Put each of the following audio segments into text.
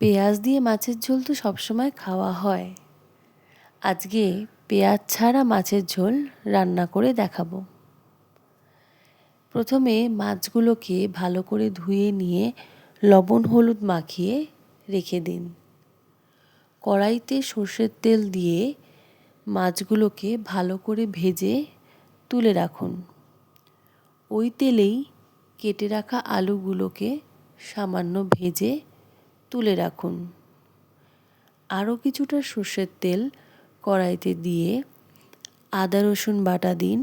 পেঁয়াজ দিয়ে মাছের ঝোল তো সবসময় খাওয়া হয়। আজকে পেঁয়াজ ছাড়া মাছের ঝোল রান্না করে দেখাবো। প্রথমে মাছগুলোকে ভালো করে ধুয়ে নিয়ে লবণ হলুদ মাখিয়ে রেখে দিন। কড়াইতে সর্ষের তেল দিয়ে মাছগুলোকে ভালো করে ভেজে তুলে রাখুন। ওই তেলেই কেটে রাখা আলুগুলোকে সামান্য ভেজে তুলে রাখুন। আরও কিছুটা সর্ষের তেল কড়াইতে দিয়ে আদা রসুন বাটা দিন।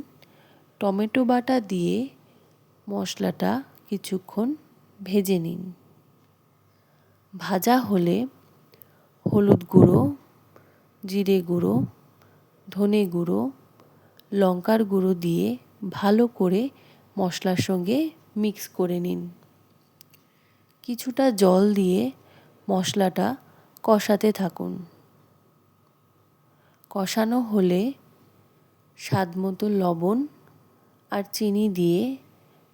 টমেটো বাটা দিয়ে মশলাটা কিছুক্ষণ ভেজে নিন। ভাজা হলে হলুদ গুঁড়ো, জিরে গুঁড়ো, ধনে গুঁড়ো, লঙ্কার গুঁড়ো দিয়ে ভালো করে মশলার সঙ্গে মিক্স করে নিন। কিছুটা জল দিয়ে মশলাটা কষাতে থাকুন। কষানো হলে স্বাদমতো লবণ আর চিনি দিয়ে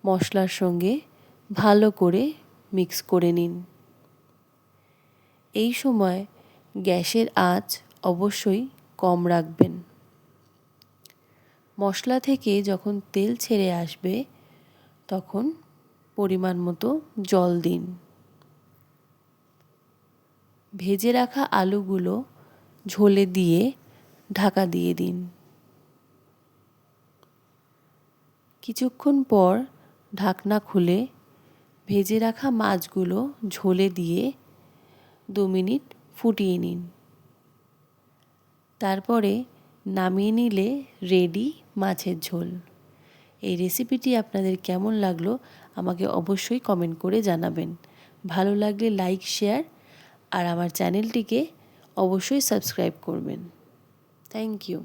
মশলার সঙ্গে ভালো করে মিক্স করে নিন। এই সময় গ্যাসের আঁচ অবশ্যই কম রাখবেন। মশলা থেকে যখন তেল ছেড়ে আসবে তখন পরিমাণ মতো জল দিন। ভেজে রাখা আলুগুলো ঝোলে দিয়ে ঢাকা দিয়ে দিন। কিছুক্ষণ পর ঢাকনা খুলে ভেজে রাখা মাছগুলো ঝোলে দিয়ে 2 মিনিট ফুটিয়ে নিন। তারপরে নামিয়ে নিলে রেডি মাছের ঝোল। এই রেসিপিটি আপনাদের কেমন লাগলো আমাকে অবশ্যই কমেন্ট করে জানাবেন। ভালো লাগলে লাইক, শেয়ার আর আমার চ্যানেলটিকে অবশ্যই সাবস্ক্রাইব করবেন। Thank you.